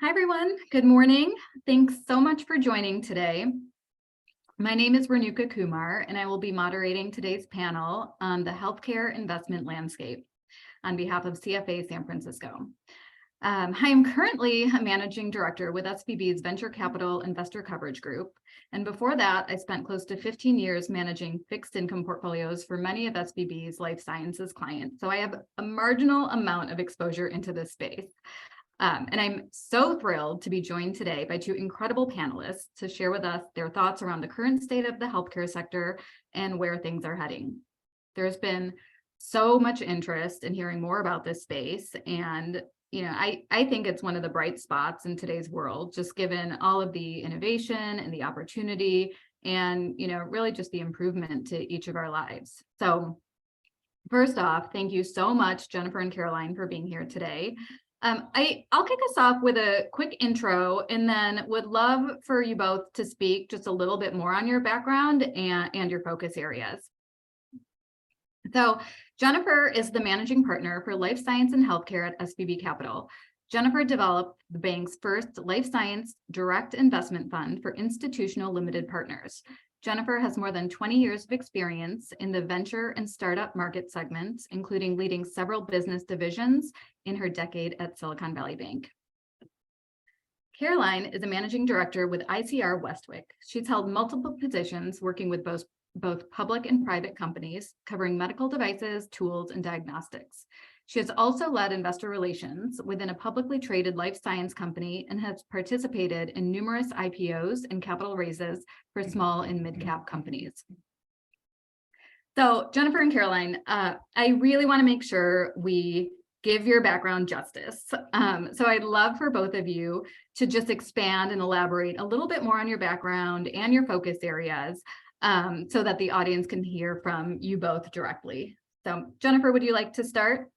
Hi, everyone. Good morning. Thanks so much for joining today. My name is Renuka Kumar, and I will be moderating today's panel on the healthcare investment landscape on behalf of CFA San Francisco. I am currently a managing director with SVB's Venture Capital Investor Coverage Group. And before that, I spent close to 15 years managing fixed income portfolios for many of SVB's life sciences clients. So I have a marginal amount of exposure into this space. And I'm so thrilled to be joined today by two incredible panelists to share with us their thoughts around the current state of the healthcare sector and where things are heading. There's been so much interest in hearing more about this space, and I think it's one of the bright spots in today's world, just given all of the innovation and the opportunity and really just the improvement to each of our lives. So first off, thank you so much, Jennifer and Caroline, for being here today. I'll kick us off with a quick intro, and then would love for you both to speak just a little bit more on your background and your focus areas. So Jennifer is the managing partner for life science and healthcare at SVB Capital. Jennifer developed the bank's first life science direct investment fund for institutional limited partners. Jennifer has more than 20 years of experience in the venture and startup market segments, including leading several business divisions in her decade at Silicon Valley Bank. Caroline is a managing director with ICR Westwicke. She's held multiple positions working with both public and private companies, covering medical devices, tools, and diagnostics. She has also led investor relations within a publicly traded life science company and has participated in numerous IPOs and capital raises for small and mid-cap companies. So Jennifer and Caroline, I really want to make sure we give your background justice. So I'd love for both of you to just expand and elaborate a little bit more on your background and your focus areas, so that the audience can hear from you both directly. So Jennifer, would you like to start?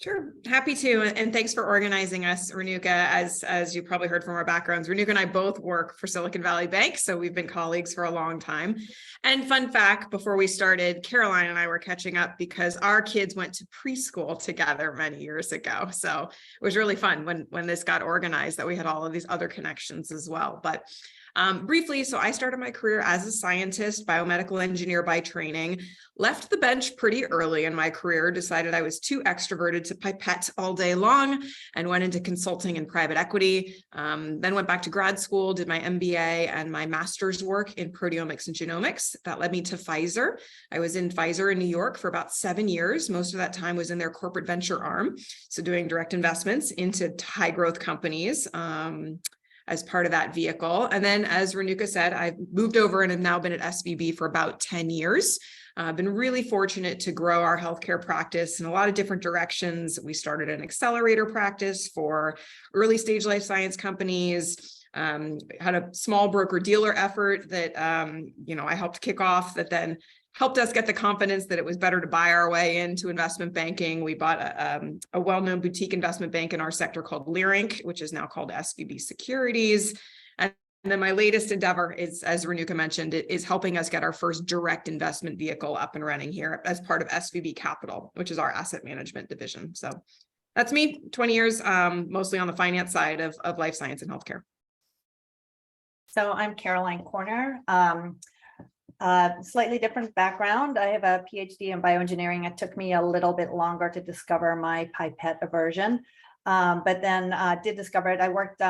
Sure, happy to, and thanks for organizing us, Renuka. As you probably heard from our backgrounds, Renuka and I both work for Silicon Valley Bank, so we've been colleagues for a long time. And fun fact, before we started, Caroline and I were catching up because our kids went to preschool together many years ago. So it was really fun when this got organized that we had all of these other connections as well. But briefly, so I started my career as a scientist, biomedical engineer by training, left the bench pretty early in my career, decided I was too extroverted to pipette all day long, and went into consulting and private equity, then went back to grad school, did my MBA and my master's work in proteomics and genomics. That led me to Pfizer. I was in Pfizer in New York for about 7 years. Most of that time was in their corporate venture arm, so doing direct investments into high growth companies, as part of that vehicle. And then, as Renuka said, I've moved over and have now been at SVB for about 10 years. I've been really fortunate to grow our healthcare practice in a lot of different directions. We started an accelerator practice for early stage life science companies, had a small broker dealer effort that, I helped kick off, that then helped us get the confidence that it was better to buy our way into investment banking. We bought a well-known boutique investment bank in our sector called Leerink, which is now called SVB Securities. And then my latest endeavor is, as Renuka mentioned, it is helping us get our first direct investment vehicle up and running here as part of SVB Capital, which is our asset management division. So that's me, 20 years, mostly on the finance side of life science and healthcare. So I'm Caroline Corner. Slightly different background. I have a Ph.D. in bioengineering. It took me a little bit longer to discover my pipette aversion, but then did discover it. I worked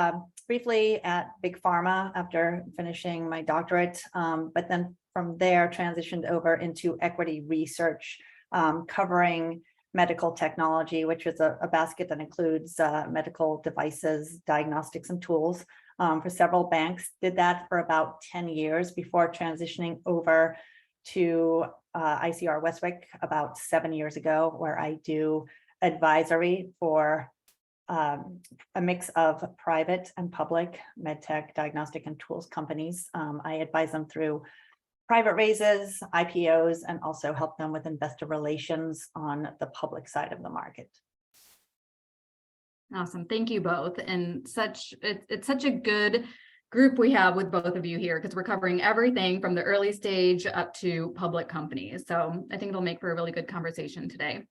briefly at Big Pharma after finishing my doctorate, but then from there transitioned over into equity research, covering medical technology, which is a basket that includes medical devices, diagnostics, and tools. For several banks, did that for about 10 years before transitioning over to ICR Westwicke about 7 years ago, where I do advisory for a mix of private and public medtech, diagnostic, and tools companies. I advise them through private raises, IPOs, and also help them with investor relations on the public side of the market. Awesome. Thank you both. And it's such a good group we have with both of you here, because we're covering everything from the early stage up to public companies. So I think it'll make for a really good conversation today.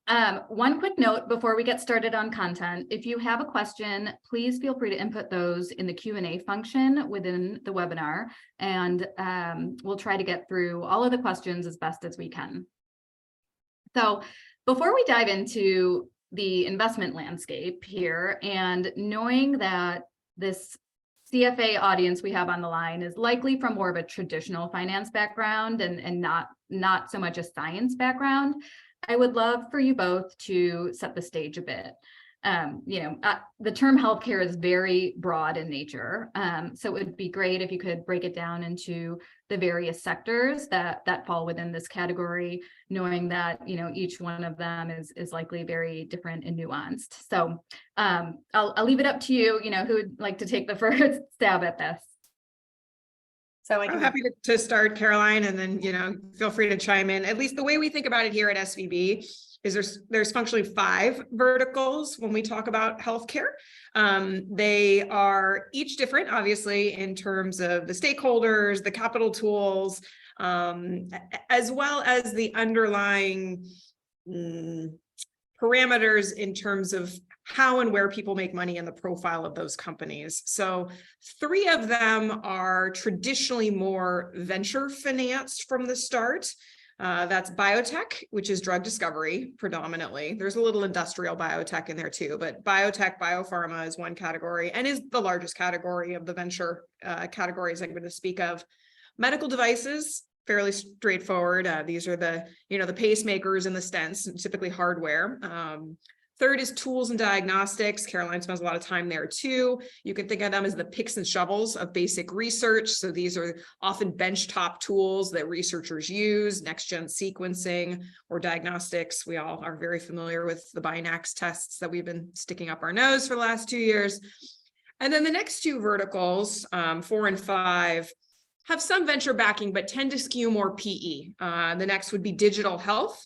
One quick note before we get started on content, if you have a question, please feel free to input those in the Q&A function within the webinar, and we'll try to get through all of the questions as best as we can. So before we dive into the investment landscape here, and knowing that this CFA audience we have on the line is likely from more of a traditional finance background and not so much a science background, I would love for you both to set the stage a bit. The term healthcare is very broad in nature. So it would be great if you could break it down into the various sectors that fall within this category, knowing that, each one of them is likely very different and nuanced. So I'll leave it up to you, who would like to take the first stab at this. So I'm happy to start, Caroline, and then, feel free to chime in. At least the way we think about it here at SVB is there's functionally 5 verticals when we talk about healthcare. They are each different, obviously, in terms of the stakeholders, the capital tools, as well as the underlying parameters in terms of how and where people make money and the profile of those companies. So 3 of them are traditionally more venture financed from the start. That's biotech, which is drug discovery predominantly. There's a little industrial biotech in there too, but biotech, biopharma is one category and is the largest category of the venture categories I'm going to speak of. Medical devices, fairly straightforward. These are the pacemakers and the stents, typically hardware. Third is tools and diagnostics. Caroline spends a lot of time there too. You can think of them as the picks and shovels of basic research. So these are often benchtop tools that researchers use, next-gen sequencing or diagnostics. We all are very familiar with the Binax tests that we've been sticking up our nose for the last 2 years. And then the next 2 verticals, 4 and 5, have some venture backing, but tend to skew more PE. The next would be digital health,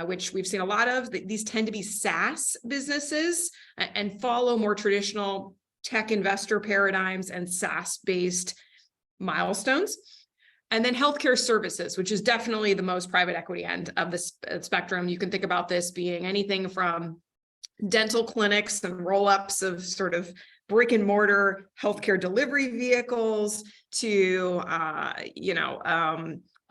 which we've seen a lot of. These tend to be SaaS businesses and follow more traditional tech investor paradigms and SaaS-based milestones. And then healthcare services, which is definitely the most private equity end of the spectrum. You can think about this being anything from dental clinics and roll-ups of sort of brick and mortar healthcare delivery vehicles to,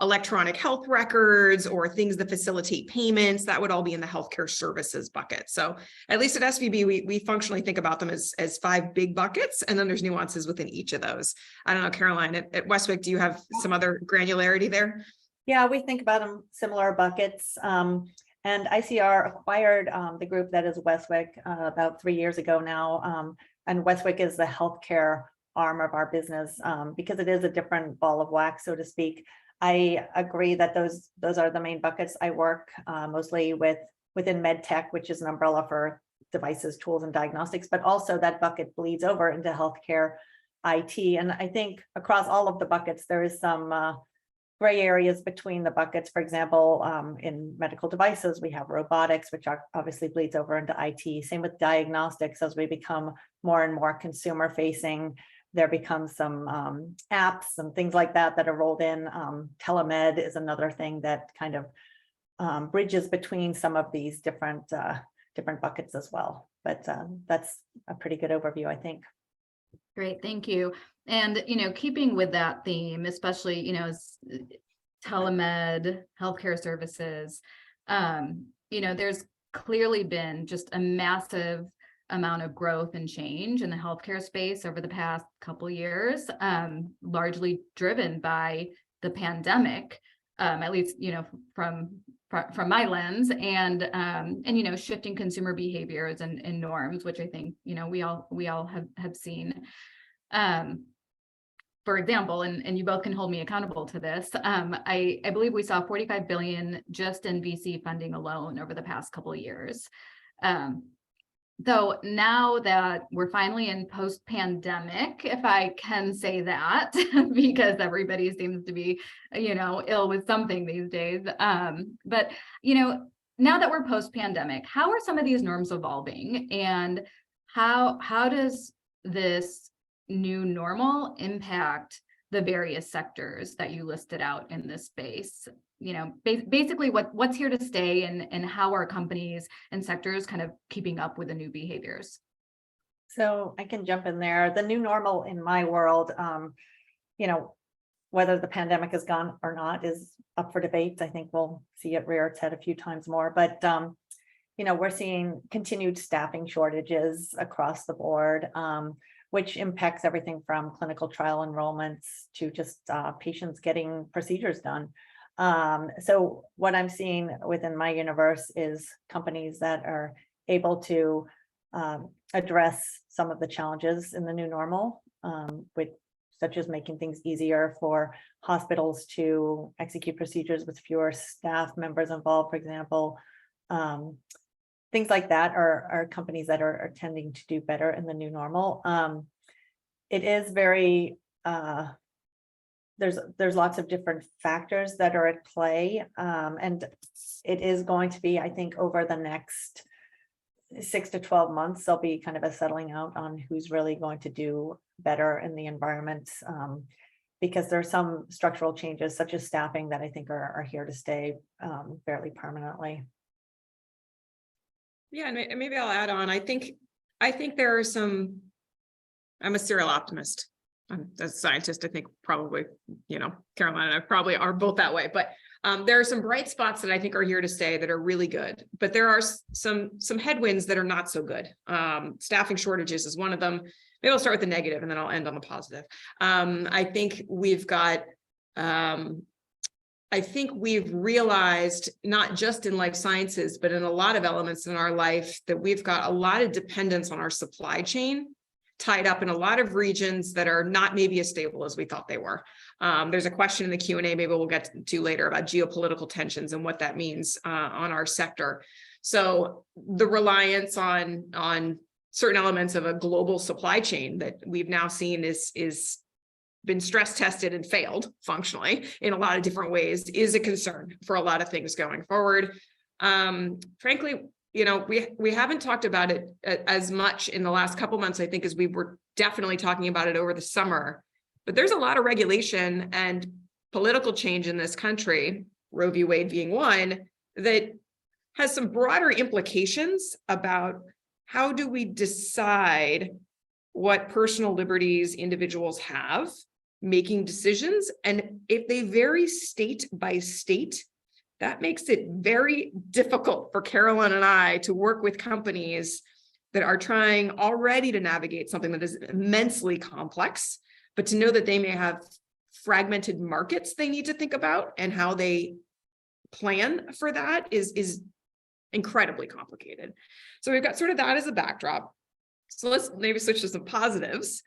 electronic health records or things that facilitate payments. That would all be in the healthcare services bucket. So at least at SVB, we functionally think about them as 5 big buckets, and then there's nuances within each of those. I don't know, Caroline, at Westwicke, do you have some other granularity there? Yeah, we think about them similar buckets. And ICR acquired the group that is Westwicke about 3 years ago now. And Westwicke is the healthcare arm of our business because it is a different ball of wax, so to speak. I agree that those are the main buckets. I work mostly within med tech, which is an umbrella for devices, tools, and diagnostics, but also that bucket bleeds over into healthcare IT. And I think across all of the buckets, there is some gray areas between the buckets. For example, in medical devices, we have robotics, which obviously bleeds over into IT. Same with diagnostics. As we become more and more consumer facing, there becomes some apps and things like that are rolled in. Telemed is another thing that kind of bridges between some of these different buckets as well. But that's a pretty good overview, I think. Great, thank you. And, keeping with that theme, especially, telemed, healthcare services, there's clearly been just a massive amount of growth and change in the healthcare space over the past couple of years, largely driven by the pandemic, at least, from my lens, and shifting consumer behaviors and norms, which I think, we all have seen. For example, and you both can hold me accountable to this, I believe we saw 45 billion just in VC funding alone over the past couple of years. So now that we're finally in post-pandemic, if I can say that, because everybody seems to be, ill with something these days. But, now that we're post-pandemic, how are some of these norms evolving, and how does this new normal impact the various sectors that you listed out in this space? basically what's here to stay, and how are companies and sectors kind of keeping up with the new behaviors? So I can jump in there. The new normal in my world, whether the pandemic is gone or not is up for debate. I think we'll see it rear its head a few times more, but we're seeing continued staffing shortages across the board, which impacts everything from clinical trial enrollments to just patients getting procedures done. So what I'm seeing within my universe is companies that are able to address some of the challenges in the new normal, such as making things easier for hospitals to execute procedures with fewer staff members involved, for example. Things like that are companies that are tending to do better in the new normal. It is very, there's lots of different factors that are at play. And it is going to be, I think, over the next 6 to 12 months, there'll be kind of a settling out on who's really going to do better in the environment, because there's some structural changes such as staffing that I think are here to stay fairly permanently. Yeah, and maybe I'll add on. I think there are some. I'm a serial optimist. I'm a scientist. I think probably, Caroline and I probably are both that way. But there are some bright spots that I think are here to stay that are really good. But there are some headwinds that are not so good. Staffing shortages is one of them. Maybe I'll start with the negative and then I'll end on the positive. I think we've got. I think we've realized, not just in life sciences, but in a lot of elements in our life, that we've got a lot of dependence on our supply chain, tied up in a lot of regions that are not maybe as stable as we thought they were. There's a question in the Q&A, maybe we'll get to later, about geopolitical tensions and what that means on our sector. So the reliance on certain elements of a global supply chain that we've now seen is been stress tested and failed functionally in a lot of different ways is a concern for a lot of things going forward. Frankly, we haven't talked about it as much in the last couple months, I think, as we were definitely talking about it over the summer. But there's a lot of regulation and political change in this country, Roe v. Wade being one, that has some broader implications about how do we decide what personal liberties individuals have making decisions. And if they vary state by state, that makes it very difficult for Caroline and I to work with companies that are trying already to navigate something that is immensely complex, but to know that they may have fragmented markets they need to think about, and how they plan for that is incredibly complicated. So we've got sort of that as a backdrop. So let's maybe switch to some positives.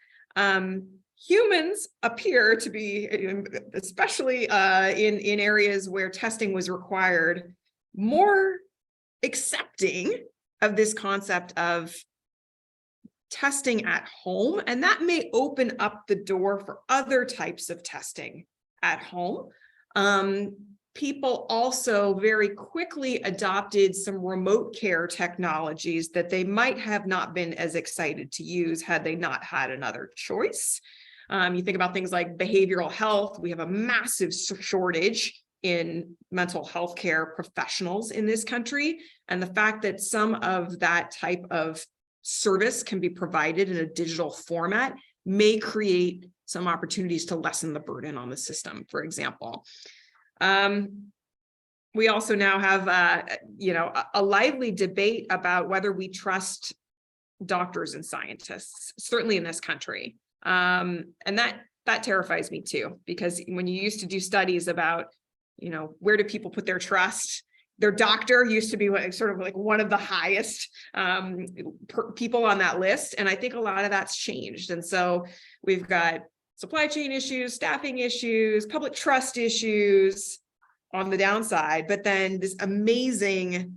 Humans appear to be, especially in areas where testing was required, more accepting of this concept of testing at home. And that may open up the door for other types of testing at home. People also very quickly adopted some remote care technologies that they might have not been as excited to use had they not had another choice. You think about things like behavioral health. We have a massive shortage in mental health care professionals in this country. And the fact that some of that type of service can be provided in a digital format may create some opportunities to lessen the burden on the system, for example. We also now have, a lively debate about whether we trust doctors and scientists, certainly in this country. And that terrifies me too, because when you used to do studies about, where do people put their trust? Their doctor used to be sort of like one of the highest people on that list. And I think a lot of that's changed. And so we've got supply chain issues, staffing issues, public trust issues on the downside, but then this amazing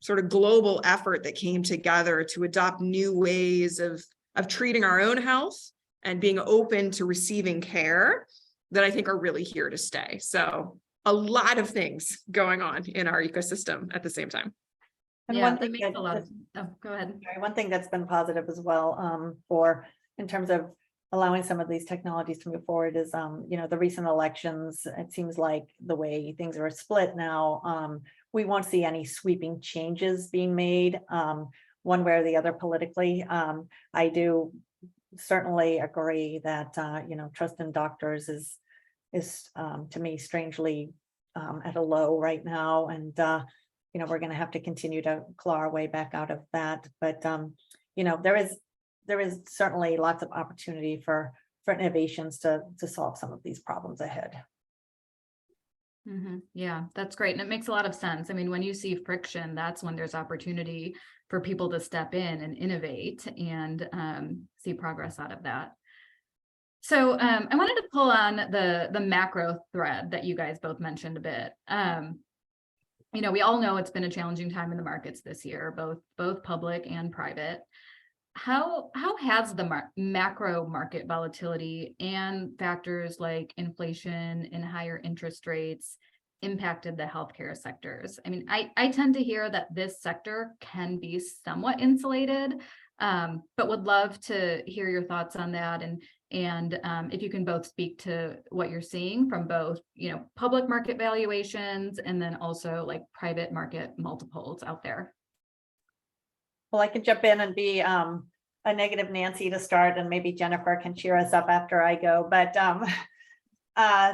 sort of global effort that came together to adopt new ways of treating our own health and being open to receiving care that I think are really here to stay. So a lot of things going on in our ecosystem at the same time. And Yeah, one that thing makes a lot of, oh, go ahead. one thing that's been positive as well, in terms of allowing some of these technologies to move forward is, the recent elections. It seems like the way things are split now, we won't see any sweeping changes being made one way or the other politically. I do certainly agree that, trust in doctors is to me strangely at a low right now. And, we're going to have to continue to claw our way back out of that. But, there is certainly lots of opportunity for innovations to solve some of these problems ahead. Yeah, that's great. And it makes a lot of sense. I mean, when you see friction, that's when there's opportunity for people to step in and innovate and see progress out of that. So I wanted to pull on the macro thread that you guys both mentioned a bit. We all know it's been a challenging time in the markets this year, both public and private. How has the macro market volatility and factors like inflation and higher interest rates impacted the healthcare sectors? I mean, I tend to hear that this sector can be somewhat insulated, but would love to hear your thoughts on that. And if you can both speak to what you're seeing from both, public market valuations and then also like private market multiples out there. Well, I can jump in and be a negative Nancy to start, and maybe Jennifer can cheer us up after I go. But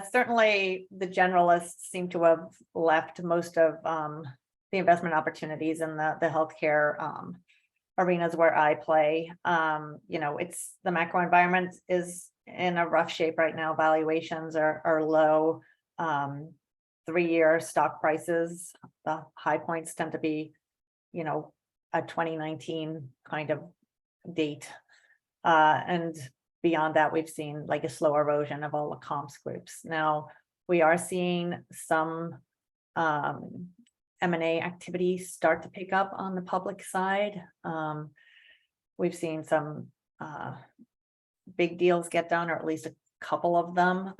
certainly the generalists seem to have left most of the investment opportunities in the healthcare arenas where I play. It's the macro environment is in a rough shape right now. Valuations are low. 3-year stock prices, the high points tend to be, a 2019 kind of date. And beyond that, we've seen like a slow erosion of all the comps groups. Now we are seeing some M&A activity start to pick up on the public side. We've seen some big deals get done, or at least a couple of them.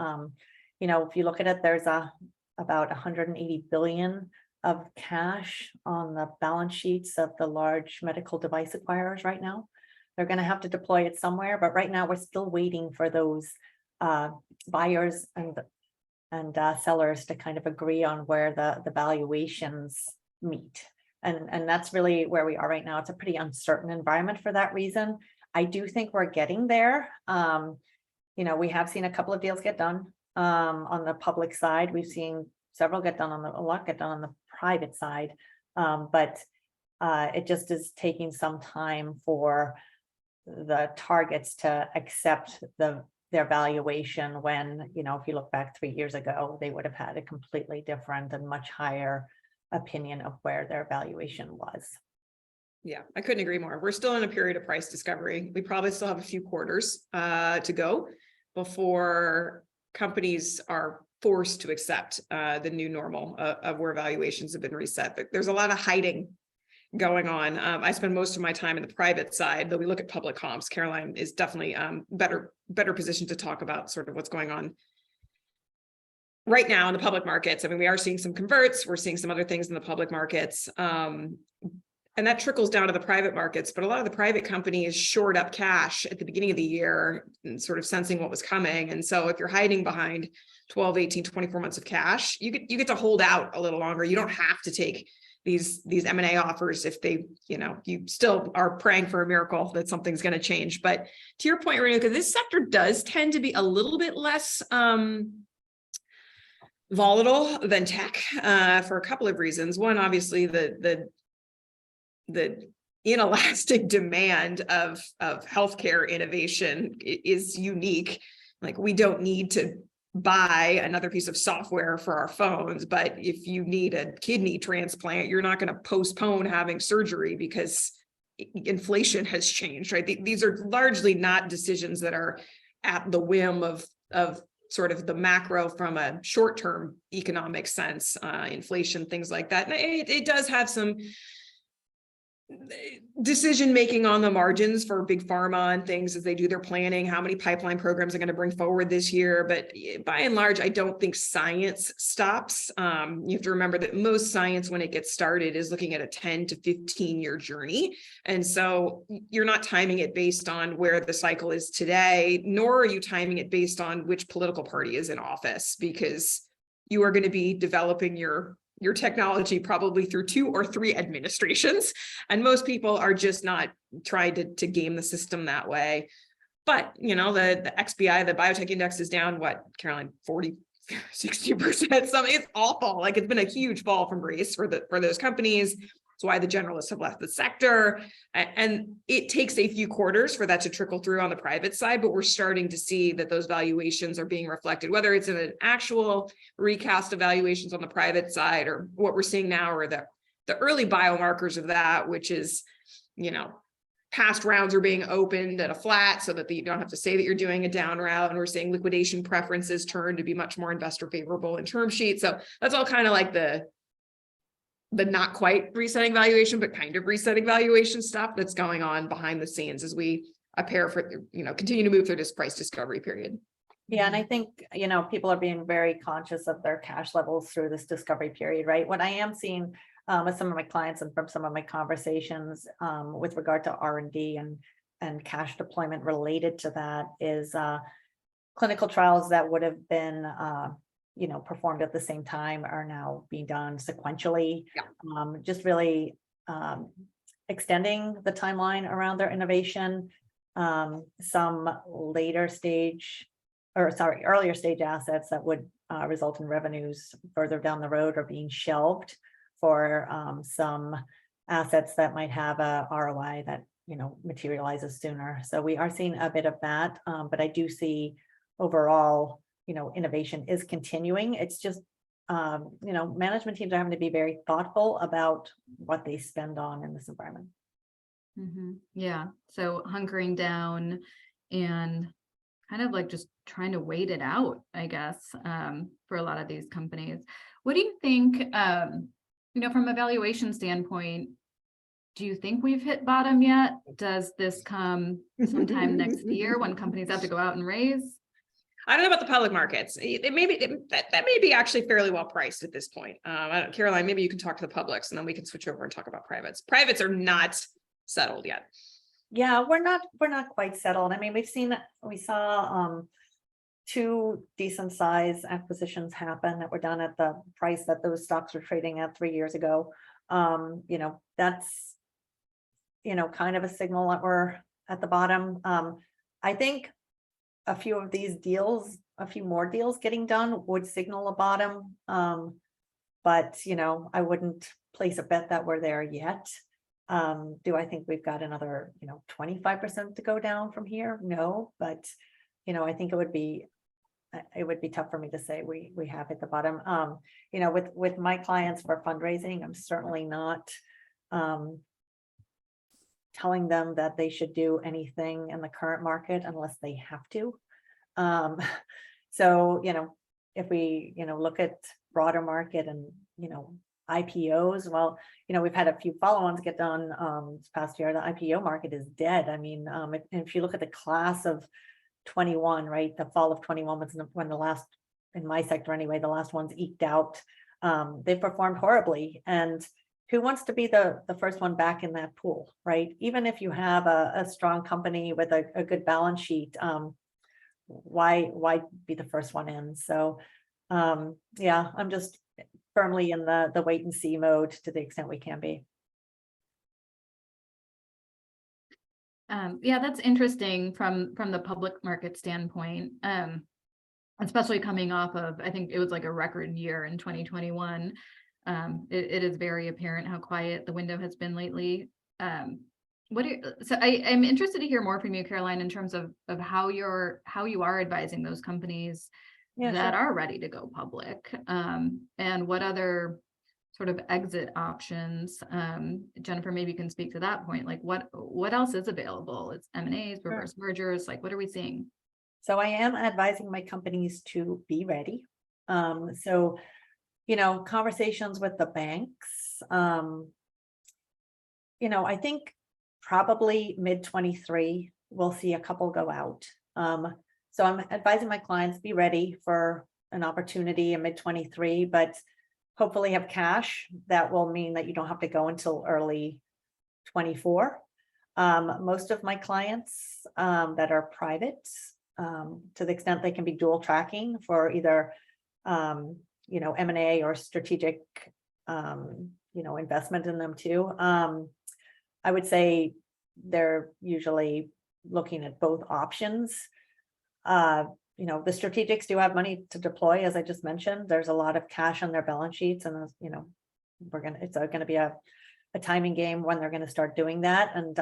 If you look at it, there's about 180 billion of cash on the balance sheets of the large medical device acquirers right now. They're going to have to deploy it somewhere, but right now we're still waiting for those buyers and sellers to kind of agree on where the valuations meet. And that's really where we are right now. It's a pretty uncertain environment for that reason. I do think we're getting there. We have seen a couple of deals get done on the public side. We've seen several get done a lot get done on the private side. But it just is taking some time for the targets to accept their valuation when, if you look back 3 years ago, they would have had a completely different and much higher opinion of where their valuation was. Yeah, I couldn't agree more. We're still in a period of price discovery. We probably still have a few quarters to go before companies are forced to accept the new normal of where valuations have been reset. But there's a lot of hiding going on. I spend most of my time in the private side, though we look at public comps. Caroline is definitely better positioned to talk about sort of what's going on right now in the public markets. I mean, we are seeing some converts, we're seeing some other things in the public markets. And that trickles down to the private markets, but a lot of the private companies shored up cash at the beginning of the year and sort of sensing what was coming. And so if you're hiding behind 12, 18, 24 months of cash, you get to hold out a little longer. You don't have to take these M&A offers if they, you still are praying for a miracle that something's going to change. But to your point, Renuka, this sector does tend to be a little bit less volatile than tech for a couple of reasons. One, obviously the inelastic demand of healthcare innovation is unique. Like, we don't need to buy another piece of software for our phones, but if you need a kidney transplant, you're not going to postpone having surgery because inflation has changed, right? These are largely not decisions that are at the whim of sort of the macro from a short-term economic sense, inflation, things like that. And it does have some decision making on the margins for big pharma and things as they do their planning, how many pipeline programs are going to bring forward this year. But by and large, I don't think science stops. You have to remember that most science, when it gets started, is looking at a 10 to 15-year journey. And so you're not timing it based on where the cycle is today, nor are you timing it based on which political party is in office, because you are going to be developing your technology probably through 2 or 3 administrations. And most people are just not trying to game the system that way. But, the XBI, the biotech index is down, what, Caroline, 40, 60%, something. It's awful. Like, it's been a huge fall from grace for those companies. That's why the generalists have left the sector. And it takes a few quarters for that to trickle through on the private side, but we're starting to see that those valuations are being reflected, whether it's in an actual recast of valuations on the private side, or what we're seeing now, or the early biomarkers of that, which is, past rounds are being opened at a flat so that you don't have to say that you're doing a down route. And we're seeing liquidation preferences turn to be much more investor favorable in term sheets. So that's all kind of like the not quite resetting valuation, but kind of resetting valuation stuff that's going on behind the scenes as we prepare for, continue to move through this price discovery period. Yeah, and I think, people are being very conscious of their cash levels through this discovery period, right? What I am seeing with some of my clients and from some of my conversations with regard to R&D and cash deployment related to that is clinical trials that would have been performed at the same time are now being done sequentially. Yeah. Just really extending the timeline around their innovation. Some earlier stage assets that would result in revenues further down the road are being shelved for some assets that might have a ROI that materializes sooner. So we are seeing a bit of that, but I do see overall innovation is continuing. It's just, management teams are having to be very thoughtful about what they spend on in this environment. Mm-hmm. Yeah. So hunkering down and kind of like just trying to wait it out, I guess, for a lot of these companies. What do you think, from a valuation standpoint, do you think we've hit bottom yet? Does this come sometime next year when companies have to go out and raise? I don't know about the public markets. That may be actually fairly well priced at this point. Caroline, maybe you can talk to the publics, and then we can switch over and talk about privates. Privates are not settled yet. Yeah, we're not quite settled. I mean, we saw 2 decent size acquisitions happen that were done at the price that those stocks were trading at 3 years ago. That's kind of a signal that we're at the bottom. I think a few more deals getting done would signal a bottom. But, I wouldn't place a bet that we're there yet. Do I think we've got another, 25% to go down from here? No, but, I think it would be tough for me to say we have hit the bottom. With my clients for fundraising, I'm certainly not telling them that they should do anything in the current market unless they have to. So, if we, look at broader market and, IPOs, well, we've had a few follow-ons get done this past year. The IPO market is dead. I mean, if you look at the class of 21, right, the fall of 21 was when the last, in my sector anyway, the last ones eked out. They performed horribly, and who wants to be the first one back in that pool, right? Even if you have a strong company with a good balance sheet, why be the first one in? So yeah, I'm just firmly in the wait and see mode to the extent we can be. Yeah, that's interesting from the public market standpoint, especially coming off of, I think it was like a record year in 2021. It is very apparent how quiet the window has been lately. I'm interested to hear more from you, Caroline, in terms of how you are advising those companies that are ready to go public, and what other sort of exit options. Jennifer, maybe you can speak to that point. Like what else is available? It's M&As, reverse mergers. Like, what are we seeing? So I am advising my companies to be ready. So, conversations with the banks, I think probably mid-23, we'll see a couple go out. So I'm advising my clients, be ready for an opportunity in mid-23, but hopefully have cash. That will mean that you don't have to go until early 24. Most of my clients that are private, to the extent they can be dual tracking for either, M&A or strategic, investment in them too. I would say they're usually looking at both options. The strategics do have money to deploy, as I just mentioned. There's a lot of cash on their balance sheets, and it's going to be a timing game when they're going to start doing that. And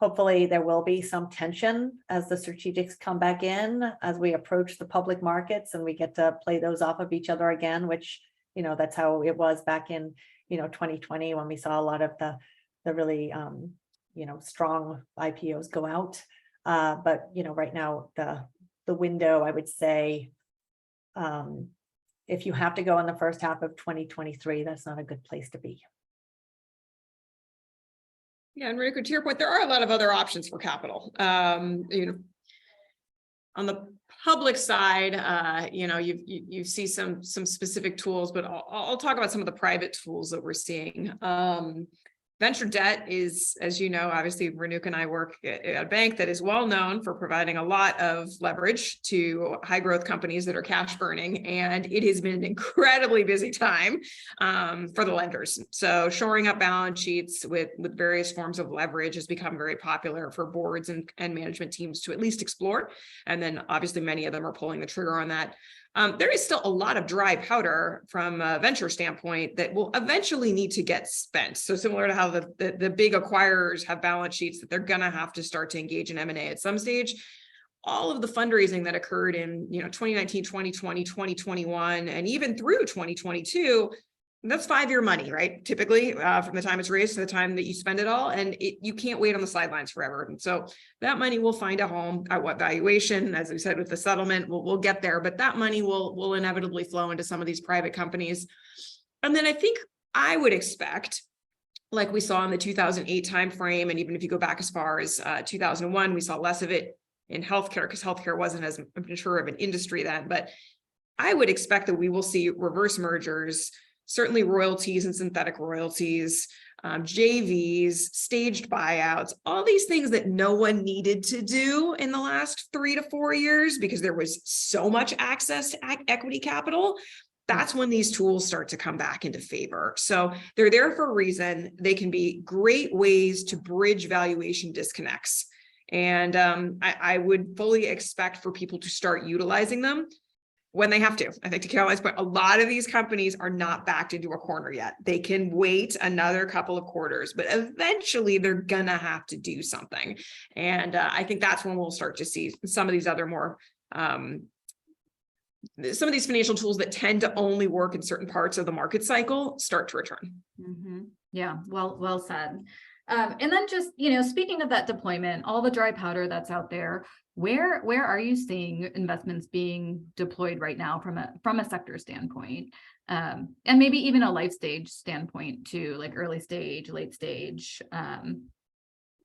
hopefully there will be some tension as the strategics come back in, as we approach the public markets and we get to play those off of each other again, which, that's how it was back in, 2020, when we saw a lot of the really, strong IPOs go out. But, right now, the window, I would say, if you have to go in the first half of 2023, that's not a good place to be. Yeah, and Renuka, to your point, there are a lot of other options for capital. On the public side, you see some specific tools, but I'll talk about some of the private tools that we're seeing. Venture debt is, as you know, obviously Renuka and I work at a bank that is well known for providing a lot of leverage to high growth companies that are cash burning. And it has been an incredibly busy time for the lenders. So shoring up balance sheets with various forms of leverage has become very popular for boards and management teams to at least explore. And then obviously many of them are pulling the trigger on that. There is still a lot of dry powder from a venture standpoint that will eventually need to get spent. So similar to how the big acquirers have balance sheets that they're going to have to start to engage in M&A at some stage. All of the fundraising that occurred in 2019, 2020, 2021, and even through 2022, that's 5-year money, right? Typically, from the time it's raised to the time that you spend it all, and you can't wait on the sidelines forever. And so that money will find a home at what valuation, as we said with the settlement, we'll get there, but that money will inevitably flow into some of these private companies. And then I think I would expect, like we saw in the 2008 timeframe, and even if you go back as far as 2001, we saw less of it in healthcare because healthcare wasn't as mature of an industry then. But I would expect that we will see reverse mergers, certainly royalties and synthetic royalties, JVs, staged buyouts, all these things that no one needed to do in the last 3 to 4 years because there was so much access to equity capital. That's when these tools start to come back into favor. So they're there for a reason. They can be great ways to bridge valuation disconnects. And I would fully expect for people to start utilizing them when they have to. I think to Caroline's point, a lot of these companies are not backed into a corner yet. They can wait another couple of quarters, but eventually they're gonna have to do something. And I think that's when we'll start to see some of these other more, some of these financial tools that tend to only work in certain parts of the market cycle start to return. Mm-hmm. Yeah, well said. And then just, speaking of that deployment, all the dry powder that's out there, where are you seeing investments being deployed right now from a sector standpoint? And maybe even a life stage standpoint too, like early stage, late stage.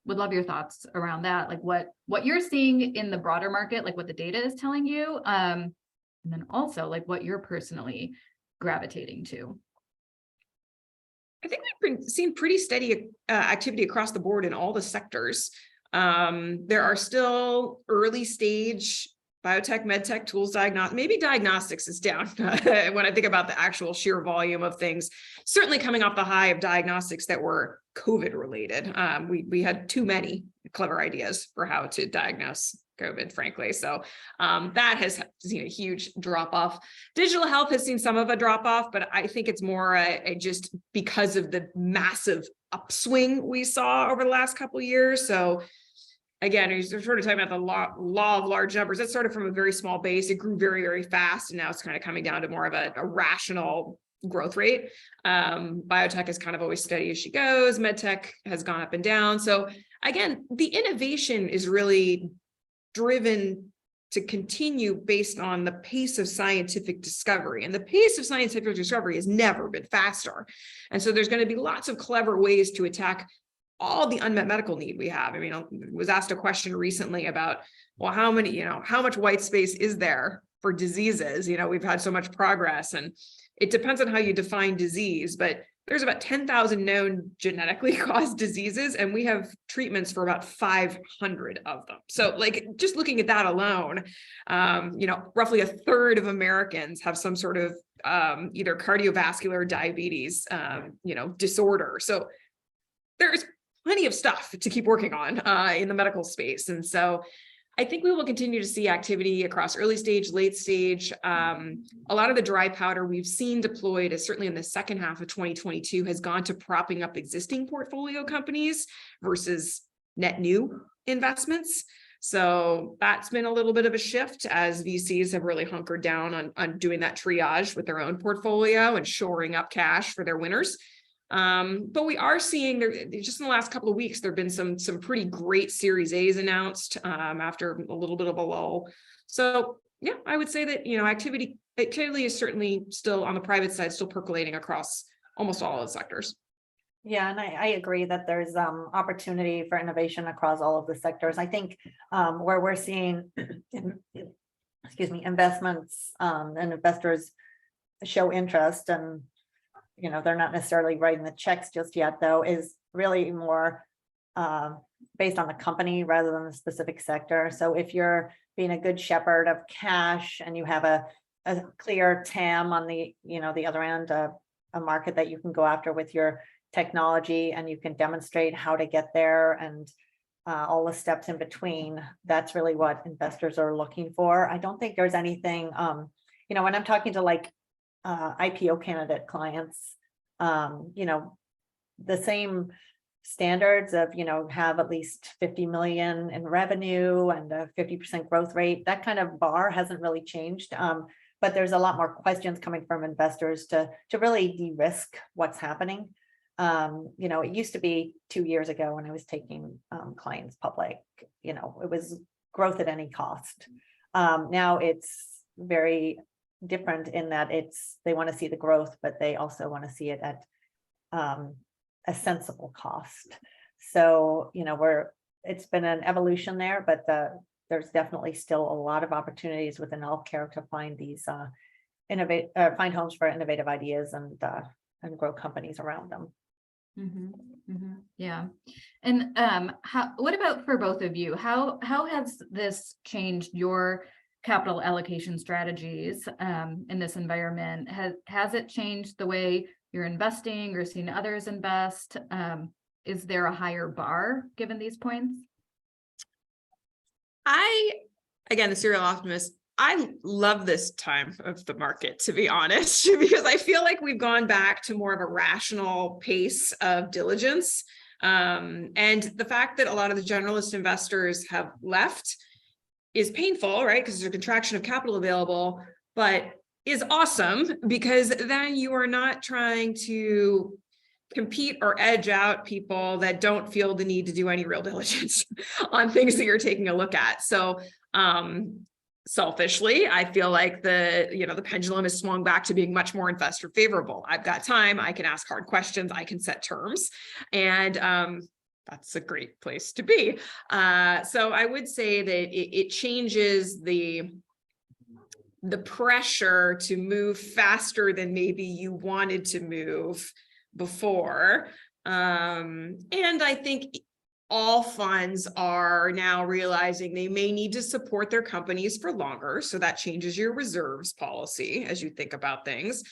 Would love your thoughts around that, like what you're seeing in the broader market, like what the data is telling you, and then also like what you're personally gravitating to. I think we've seen pretty steady activity across the board in all the sectors. There are still early stage biotech, medtech, tools, maybe diagnostics is down when I think about the actual sheer volume of things, certainly coming off the high of diagnostics that were COVID related. We had too many clever ideas for how to diagnose COVID, frankly. So that has seen a huge drop off. Digital health has seen some of a drop off, but I think it's more just because of the massive upswing we saw over the last couple of years. So again, you're sort of talking about the law of large numbers. That started from a very small base. It grew very, very fast. And now it's kind of coming down to more of a rational growth rate. Biotech is kind of always steady as she goes. MedTech has gone up and down. So again, the innovation is really driven to continue based on the pace of scientific discovery. And the pace of scientific discovery has never been faster. And so there's going to be lots of clever ways to attack all the unmet medical need we have. I mean, I was asked a question recently about, well, how much white space is there for diseases? We've had so much progress, and it depends on how you define disease, but there's about 10,000 known genetically caused diseases, and we have treatments for about 500 of them. So like, just looking at that alone, roughly a third of Americans have some sort of either cardiovascular or diabetes, disorder. So there's plenty of stuff to keep working on in the medical space. And so I think we will continue to see activity across early stage, late stage. A lot of the dry powder we've seen deployed is certainly in the second half of 2022 has gone to propping up existing portfolio companies versus net new investments. So that's been a little bit of a shift as VCs have really hunkered down on doing that triage with their own portfolio and shoring up cash for their winners. But we are seeing there, just in the last couple of weeks, there have been some pretty great Series A's announced after a little bit of a lull. So yeah, I would say that, activity is certainly still on the private side, still percolating across almost all of the sectors. Yeah, and I agree that there's opportunity for innovation across all of the sectors. I think where we're seeing, investments and investors show interest, and they're not necessarily writing the checks just yet, though, is really more based on the company rather than the specific sector. So if you're being a good shepherd of cash and you have a clear TAM on the other end, a market that you can go after with your technology, and you can demonstrate how to get there and all the steps in between, that's really what investors are looking for. I don't think there's anything, when I'm talking to like IPO candidate clients, the same standards of, have at least 50 million in revenue and a 50% growth rate, that kind of bar hasn't really changed. But there's a lot more questions coming from investors to really de-risk what's happening. It used to be 2 years ago when I was taking clients public, it was growth at any cost. Now it's very different in that they want to see the growth, but they also want to see it at a sensible cost. So, it's been an evolution there, but there's definitely still a lot of opportunities within healthcare to find these find homes for innovative ideas and grow companies around them. Yeah. And what about for both of you? How has this changed your capital allocation strategies in this environment? Has it changed the way you're investing or seeing others invest? Is there a higher bar given these points? Again, the serial optimist, I love this time of the market, to be honest, because I feel like we've gone back to more of a rational pace of diligence. And the fact that a lot of the generalist investors have left is painful, right? Because there's a contraction of capital available, but is awesome because then you are not trying to compete or edge out people that don't feel the need to do any real diligence on things that you're taking a look at. So selfishly, I feel like the pendulum has swung back to being much more investor favorable. I've got time, I can ask hard questions, I can set terms, and that's a great place to be. So I would say that it changes the pressure to move faster than maybe you wanted to move before. And I think all funds are now realizing they may need to support their companies for longer. So that changes your reserves policy as you think about things,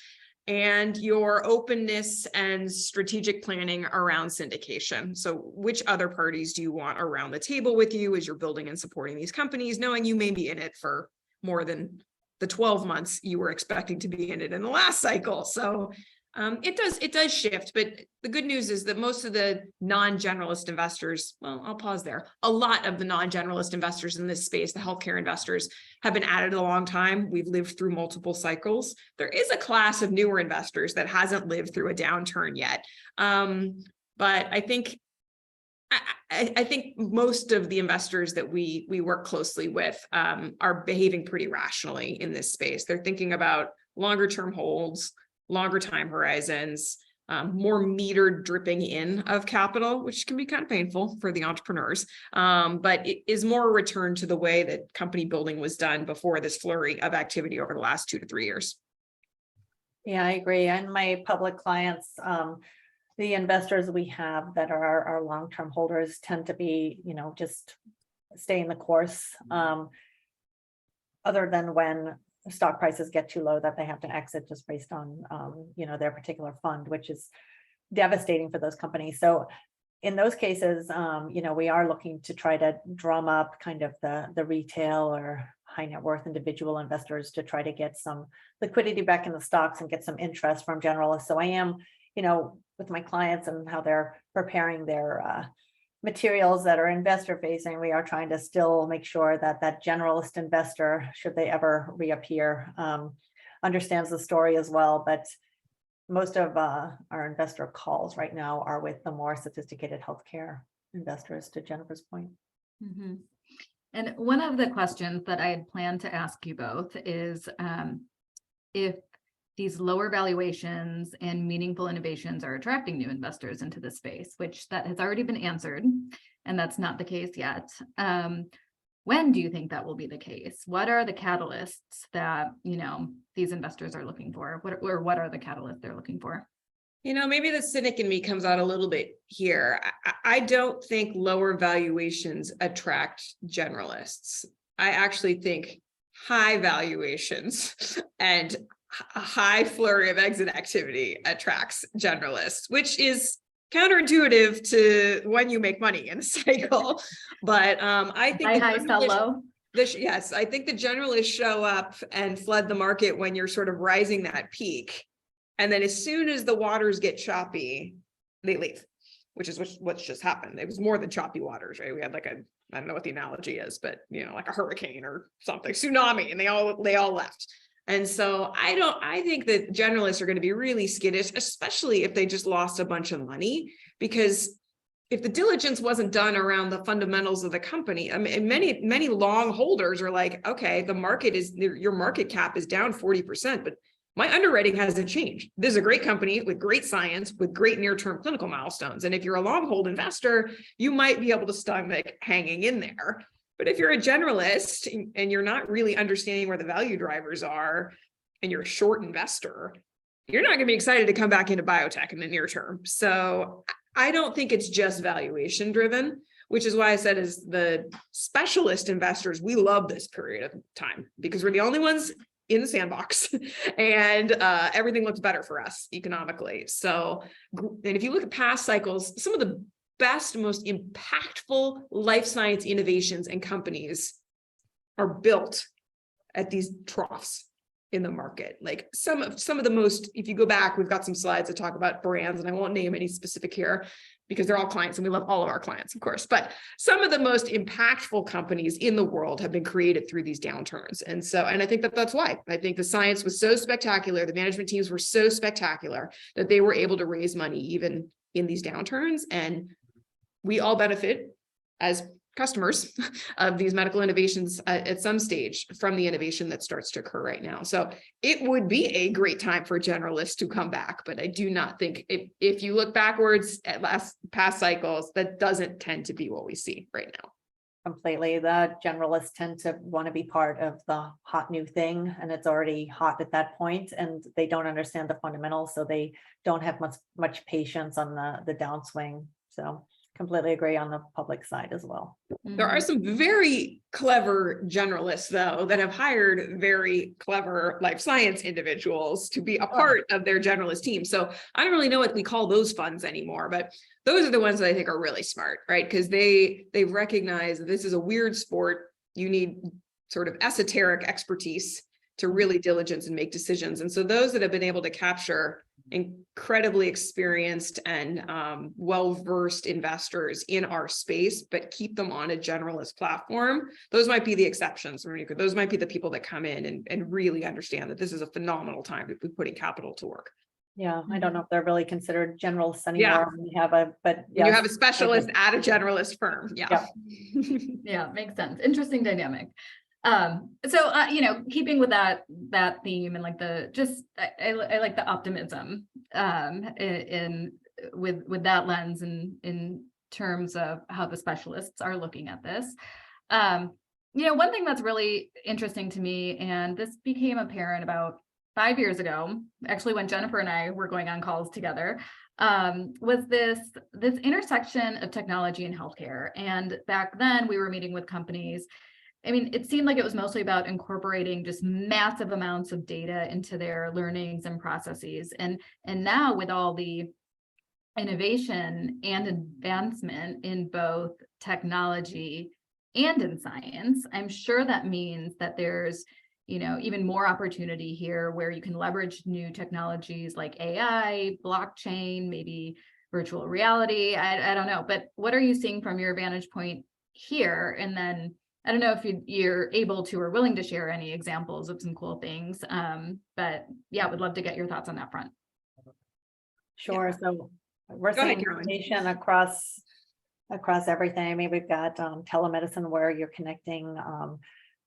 and your openness and strategic planning around syndication. So which other parties do you want around the table with you as you're building and supporting these companies, knowing you may be in it for more than the 12 months you were expecting to be in it in the last cycle. So it does shift, but the good news is that most of the non-generalist investors, well, I'll pause there. A lot of the non-generalist investors in this space, the healthcare investors, have been at it a long time. We've lived through multiple cycles. There is a class of newer investors that hasn't lived through a downturn yet. But I think most of the investors that we work closely with are behaving pretty rationally in this space. They're thinking about longer term holds, longer time horizons, more metered dripping in of capital, which can be kind of painful for the entrepreneurs. But it is more a return to the way that company building was done before this flurry of activity over the last 2 to 3 years. Yeah, I agree. And my public clients, the investors we have that are our long-term holders tend to be, just staying the course. Other than when stock prices get too low that they have to exit just based on, their particular fund, which is devastating for those companies. So in those cases, we are looking to try to drum up kind of the retail or high net worth individual investors to try to get some liquidity back in the stocks and get some interest from generalists. So I am, with my clients and how they're preparing their materials that are investor facing, we are trying to still make sure that that generalist investor, should they ever reappear, understands the story as well. But most of our investor calls right now are with the more sophisticated healthcare investors, to Jennifer's point. Mm-hmm. And one of the questions that I had planned to ask you both is if these lower valuations and meaningful innovations are attracting new investors into the space, which that has already been answered, and that's not the case yet. When do you think that will be the case? What are the catalysts that, these investors are looking for? What are the catalysts they're looking for? Maybe the cynic in me comes out a little bit here. I don't think lower valuations attract generalists. I actually think high valuations and a high flurry of exit activity attracts generalists, which is counterintuitive to when you make money in a cycle. But I think high sell low. Yes, I think the generalists show up and flood the market when you're sort of rising that peak. And then as soon as the waters get choppy, they leave, which is what's just happened. It was more than choppy waters, right? We had I don't know what the analogy is, but like a hurricane or something, tsunami, and they all left. And so I think that generalists are going to be really skittish, especially if they just lost a bunch of money, because if the diligence wasn't done around the fundamentals of the company, I mean, many long holders are like, okay, your market cap is down 40%, but my underwriting hasn't changed. This is a great company with great science, with great near-term clinical milestones. And if you're a long hold investor, you might be able to stomach hanging in there. But if you're a generalist and you're not really understanding where the value drivers are, and you're a short investor, you're not going to be excited to come back into biotech in the near term. So I don't think it's just valuation driven, which is why I said as the specialist investors, we love this period of time because we're the only ones in the sandbox and everything looks better for us economically. So, and if you look at past cycles, some of the best, most impactful life science innovations and companies are built at these troughs in the market. Like some of the most, if you go back, we've got some slides that talk about brands, and I won't name any specific here because they're all clients and we love all of our clients, of course. But some of the most impactful companies in the world have been created through these downturns. And I think that's why. I think the science was so spectacular, the management teams were so spectacular that they were able to raise money even in these downturns. And we all benefit as customers of these medical innovations at some stage from the innovation that starts to occur right now. So it would be a great time for generalists to come back, but I do not think if you look backwards at past cycles, that doesn't tend to be what we see right now. Completely. The generalists tend to want to be part of the hot new thing, and it's already hot at that point, and they don't understand the fundamentals, so they don't have much patience on the downswing. So completely agree on the public side as well. There are some very clever generalists, though, that have hired very clever life science individuals to be a part of their generalist team. So I don't really know what we call those funds anymore, but those are the ones that I think are really smart, right? Because they recognize that this is a weird sport. You need sort of esoteric expertise to really diligence and make decisions. And so those that have been able to capture incredibly experienced and well-versed investors in our space, but keep them on a generalist platform, those might be the exceptions. Those might be the people that come in and really understand that this is a phenomenal time to be putting capital to work. Yeah, I don't know if they're really considered generalists anymore. Yeah. You have a specialist at a generalist firm. Yeah. Yeah, makes sense. Interesting dynamic. You know, keeping with that theme and like I like the optimism with that lens and in terms of how the specialists are looking at this. You know, one thing that's really interesting to me, and this became apparent about 5 years ago, actually when Jennifer and I were going on calls together, was this intersection of technology and healthcare. And back then we were meeting with companies. I mean, it seemed like it was mostly about incorporating just massive amounts of data into their learnings and processes. And now with all the innovation and advancement in both technology and in science, I'm sure that means that there's, you know, even more opportunity here where you can leverage new technologies like AI, blockchain, maybe virtual reality. I don't know, but what are you seeing from your vantage point here? And then I don't know if you're able to or willing to share any examples of some cool things, but yeah, would love to get your thoughts on that front. Sure. Yeah. So we're Go ahead, seeing Caroline. innovation across everything. I mean, we've got telemedicine where you're connecting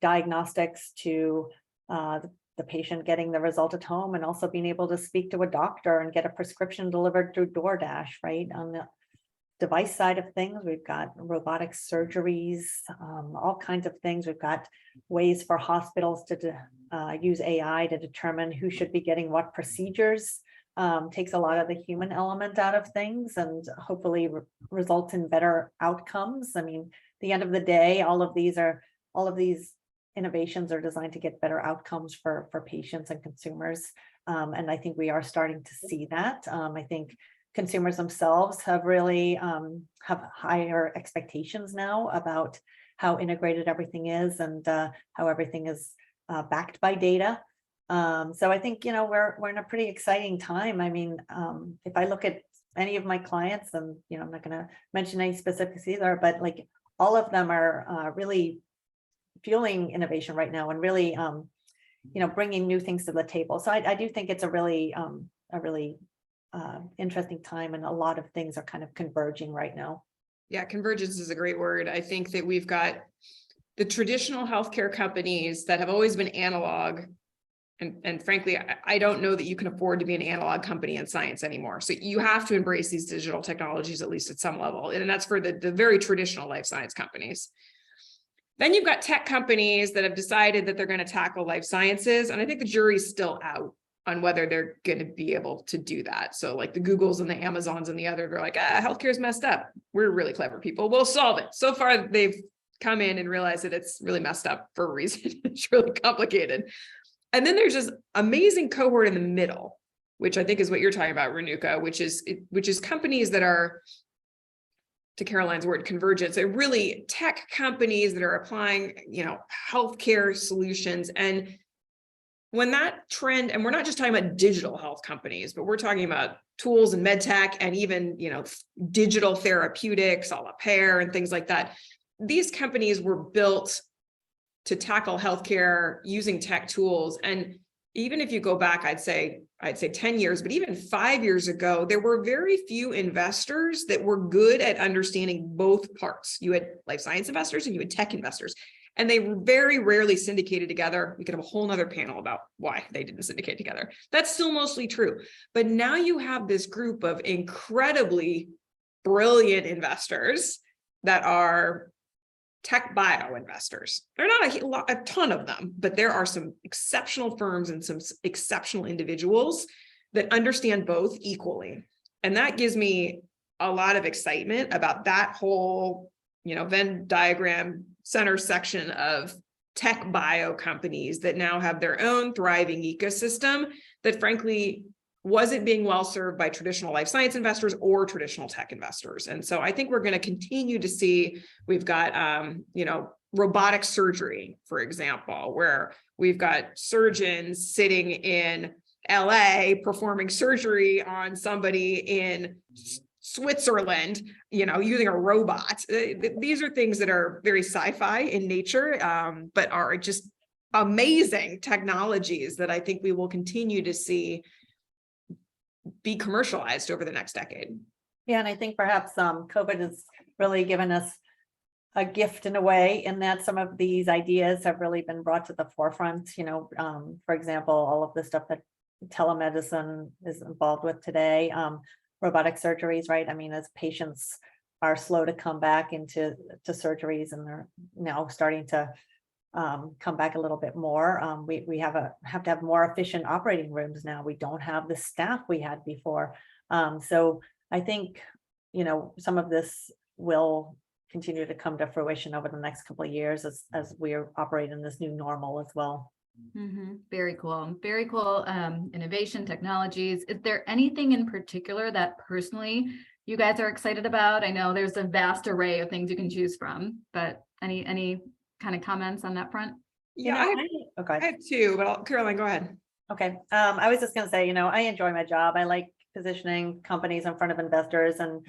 diagnostics to the patient getting the result at home, and also being able to speak to a doctor and get a prescription delivered through DoorDash, right? On the device side of things, we've got robotic surgeries, all kinds of things. We've got ways for hospitals to use AI to determine who should be getting what procedures. Takes a lot of the human element out of things and hopefully results in better outcomes. I mean, at the end of the day, all of these innovations are designed to get better outcomes for patients and consumers. And I think we are starting to see that. I think consumers themselves have really have higher expectations now about how integrated everything is and how everything is backed by data. So I think, you know, we're in a pretty exciting time. I mean, if I look at any of my clients, and, you know, I'm not going to mention any specifics either, but like all of them are really fueling innovation right now and really, you know, bringing new things to the table. So I do think it's a really interesting time, and a lot of things are kind of converging right now. Yeah, convergence is a great word. I think that we've got the traditional healthcare companies that have always been analog. And frankly, I don't know that you can afford to be an analog company in science anymore. So you have to embrace these digital technologies, at least at some level. And that's for the very traditional life science companies. Then you've got tech companies that have decided that they're going to tackle life sciences. And I think the jury's still out on whether they're going to be able to do that. So like the Googles and the Amazons and the other, they're like, healthcare's messed up. We're really clever people. We'll solve it. So far, they've come in and realized that it's really messed up for a reason. It's really complicated. And then there's this amazing cohort in the middle, which I think is what you're talking about, Renuka, which is companies that are, to Caroline's word, convergence, they're really tech companies that are applying, you know, healthcare solutions. And when that trend, and we're not just talking about digital health companies, but we're talking about tools and med tech and even, you know, digital therapeutics, a la pair and things like that. These companies were built to tackle healthcare using tech tools. And even if you go back, I'd say 10 years, but even 5 years ago, there were very few investors that were good at understanding both parts. You had life science investors and you had tech investors, and they very rarely syndicated together. We could have a whole nother panel about why they didn't syndicate together. That's still mostly true. But now you have this group of incredibly brilliant investors that are tech bio investors. They're not a ton of them, but there are some exceptional firms and some exceptional individuals that understand both equally. And that gives me a lot of excitement about that whole, you know, Venn diagram center section of tech bio companies that now have their own thriving ecosystem that frankly wasn't being well served by traditional life science investors or traditional tech investors. And so I think we're going to continue to see, we've got, you know, robotic surgery, for example, where we've got surgeons sitting in LA performing surgery on somebody in Switzerland, you know, using a robot. These are things that are very sci-fi in nature, but are just amazing technologies that I think we will continue to see be commercialized over the next decade. Yeah, and I think perhaps COVID has really given us a gift in a way, in that some of these ideas have really been brought to the forefront. For example, all of the stuff that telemedicine is involved with today, robotic surgeries, right? I mean, as patients are slow to come back into surgeries, and they're now starting to come back a little bit more. We have to have more efficient operating rooms now. We don't have the staff we had before. So I think, some of this will continue to come to fruition over the next couple of years as we're operating this new normal as well. Very cool. Very cool. Innovation technologies. Is there anything in particular that personally you guys are excited about? I know there's a vast array of things you can choose from, but any kind of comments on that front? Yeah, I have two, but Caroline, go ahead. Okay. I was just going to say, I enjoy my job. I like positioning companies in front of investors, and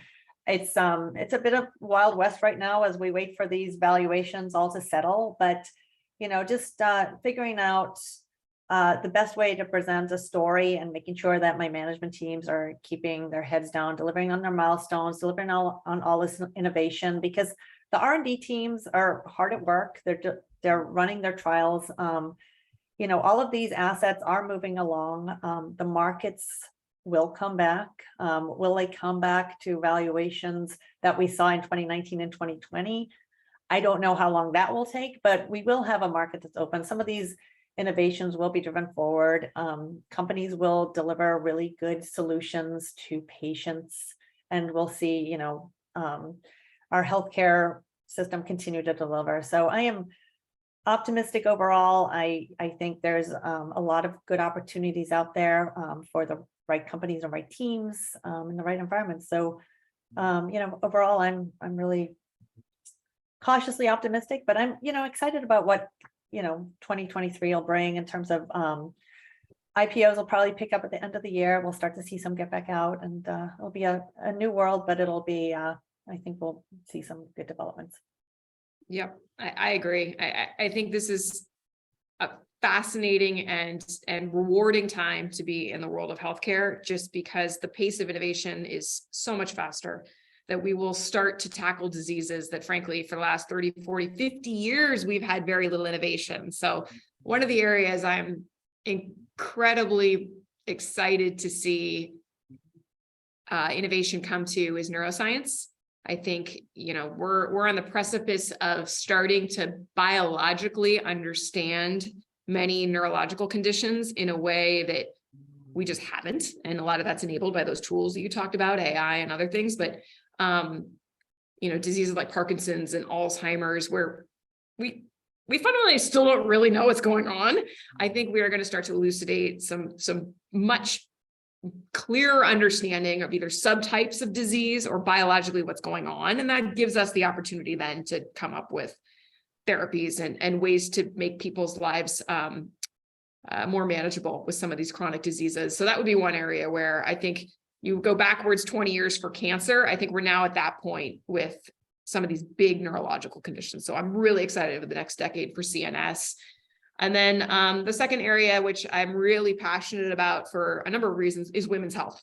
it's a bit of Wild West right now as we wait for these valuations all to settle. But, just figuring out the best way to present a story and making sure that my management teams are keeping their heads down, delivering on their milestones, delivering on all this innovation, because the R&D teams are hard at work. They're running their trials. All of these assets are moving along. The markets will come back. Will they come back to valuations that we saw in 2019 and 2020? I don't know how long that will take, but we will have a market that's open. Some of these innovations will be driven forward. Companies will deliver really good solutions to patients, and we'll see, our healthcare system continue to deliver. So I am optimistic overall. I think there's a lot of good opportunities out there for the right companies and right teams in the right environment. So, overall, I'm really cautiously optimistic, but I'm, excited about what, 2023 will bring in terms of IPOs will probably pick up at the end of the year. We'll start to see some get back out, and it'll be a new world, but it'll be, I think we'll see some good developments. Yep, I agree. I think this is a fascinating and rewarding time to be in the world of healthcare, just because the pace of innovation is so much faster, that we will start to tackle diseases that, frankly, for the last 30, 40, 50 years, we've had very little innovation. So one of the areas I'm incredibly excited to see innovation come to is neuroscience. I think, we're on the precipice of starting to biologically understand many neurological conditions in a way that we just haven't. And a lot of that's enabled by those tools that you talked about, AI and other things. But, diseases like Parkinson's and Alzheimer's, where we fundamentally still don't really know what's going on. I think we are going to start to elucidate some much clearer understanding of either subtypes of disease or biologically what's going on. And that gives us the opportunity then to come up with therapies and ways to make people's lives more manageable with some of these chronic diseases. So that would be one area where I think you go backwards 20 years for cancer. I think we're now at that point with some of these big neurological conditions. So I'm really excited over the next decade for CNS. And then the second area, which I'm really passionate about for a number of reasons, is women's health.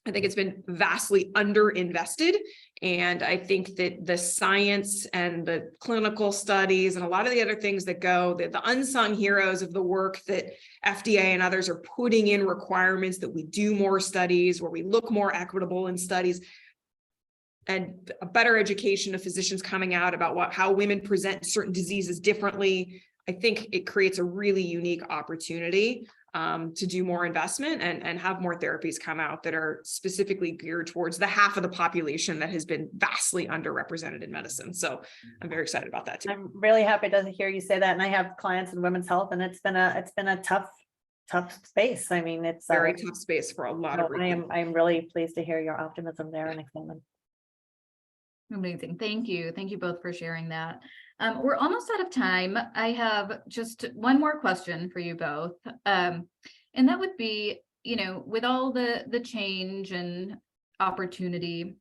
I think it's been vastly underinvested. And I think that the science and the clinical studies and a lot of the other things that go, the unsung heroes of the work that FDA and others are putting in requirements that we do more studies, where we look more equitable in studies, and a better education of physicians coming out about how women present certain diseases differently. I think it creates a really unique opportunity to do more investment and have more therapies come out that are specifically geared towards the half of the population that has been vastly underrepresented in medicine. So I'm very excited about that too. I'm really happy to hear you say that. And I have clients in women's health, and it's been a tough space. I mean, it's very tough space for a lot of reasons. I'm really pleased to hear your optimism there and excitement. Amazing. Thank you. Thank you both for sharing that. We're almost out of time. I have just one more question for you both. And that would be, with all the change and opportunity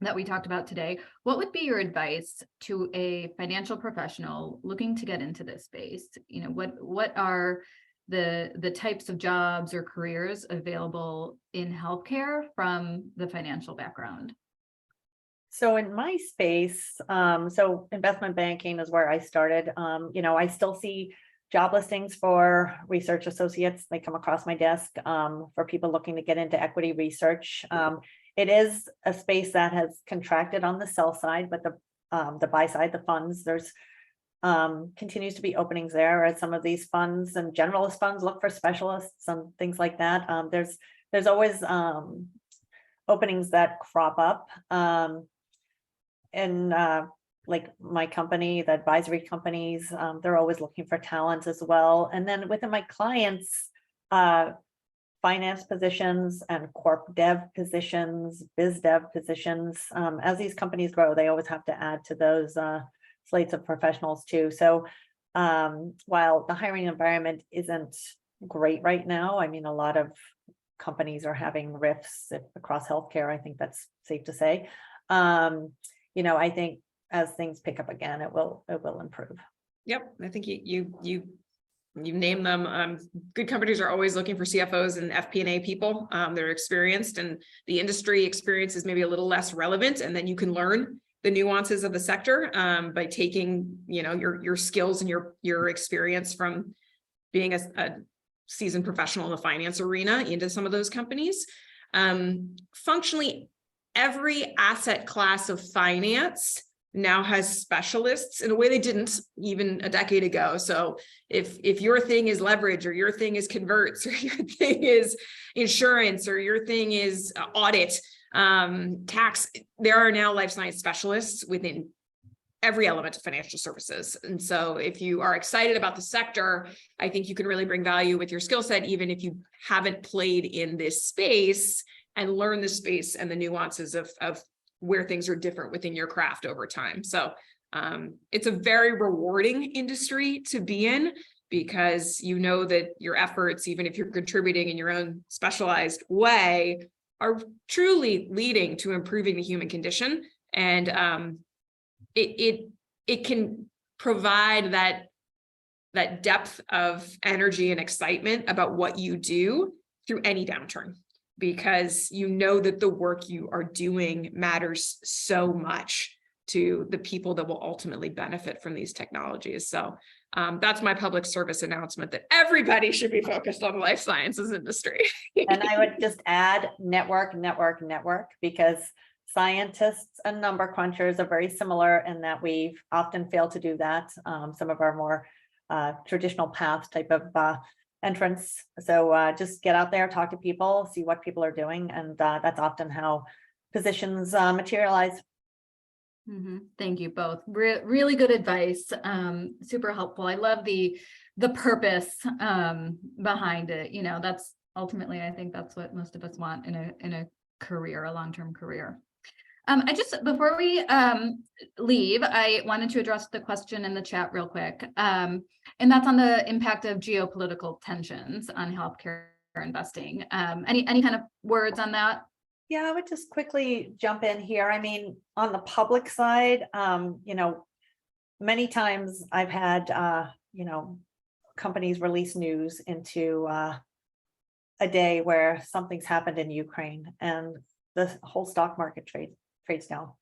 that we talked about today, what would be your advice to a financial professional looking to get into this space? What are the types of jobs or careers available in healthcare from the financial background? So in my space, so investment banking is where I started. I still see job listings for research associates. They come across my desk for people looking to get into equity research. It is a space that has contracted on the sell side, but the buy side, the funds, there's continues to be openings there as some of these funds and generalist funds look for specialists and things like that. There's always openings that crop up. And like my company, the advisory companies, they're always looking for talent as well. And then within my clients, finance positions and corp dev positions, biz dev positions, as these companies grow, they always have to add to those slates of professionals too. So while the hiring environment isn't great right now, I mean, a lot of companies are having rifts across healthcare. I think that's safe to say. I think as things pick up again, it will improve. Yep, I think you name them. Good companies are always looking for CFOs and FP&A people. They're experienced, and the industry experience is maybe a little less relevant. And then you can learn the nuances of the sector by taking, your skills and your experience from being a seasoned professional in the finance arena into some of those companies. Functionally, every asset class of finance now has specialists in a way they didn't even a decade ago. So if your thing is leverage, or your thing is converts, or your thing is insurance, or your thing is audit, tax, there are now life science specialists within every element of financial services. And so if you are excited about the sector, I think you can really bring value with your skill set, even if you haven't played in this space, and learn the space and the nuances of where things are different within your craft over time. So it's a very rewarding industry to be in, because that your efforts, even if you're contributing in your own specialized way, are truly leading to improving the human condition. And it can provide that depth of energy and excitement about what you do through any downturn, because that the work you are doing matters so much to the people that will ultimately benefit from these technologies. So that's my public service announcement, that everybody should be focused on the life sciences industry. And I would just add network, because scientists and number crunchers are very similar in that we often fail to do that. Some of our more traditional paths type of entrance. So just get out there, talk to people, see what people are doing. And that's often how positions materialize. Thank you both. Really good advice. Super helpful. I love the purpose behind it. That's ultimately, I think that's what most of us want in a career, a long-term career. Before we leave, I wanted to address the question in the chat real quick. And that's on the impact of geopolitical tensions on healthcare investing. Any kind of words on that? Yeah, I would just quickly jump in here. I mean, on the public side, many times I've had, companies release news into a day where something's happened in Ukraine and the whole stock market trades down.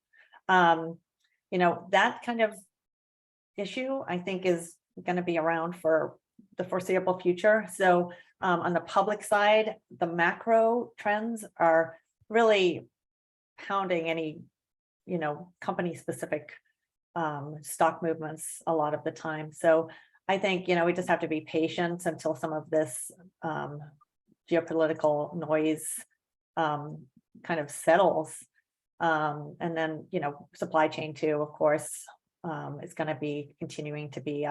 That kind of issue, I think, is going to be around for the foreseeable future. So on the public side, the macro trends are really pounding any, company specific stock movements a lot of the time. So I think, we just have to be patient until some of this geopolitical noise kind of settles. And then, supply chain too, of course, is going to be continuing to be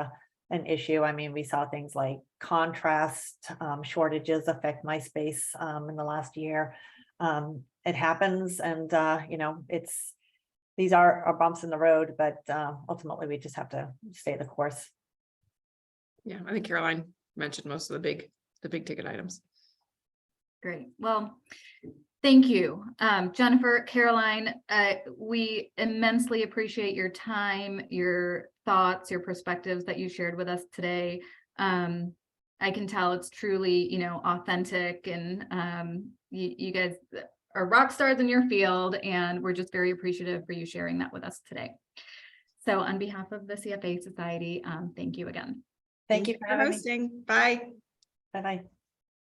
an issue. I mean, we saw things like contrast shortages affect my space in the last year. It happens, and these are bumps in the road, but ultimately we just have to stay the course. Yeah, I think Caroline mentioned most of the big ticket items. Great. Well, thank you, Jennifer, Caroline. We immensely appreciate your time, your thoughts, your perspectives that you shared with us today. I can tell it's truly, authentic, and you guys are rock stars in your field, and we're just very appreciative for you sharing that with us today. So on behalf of the CFA Society, thank you again. Thank you for having me. hosting. Bye. Bye-bye.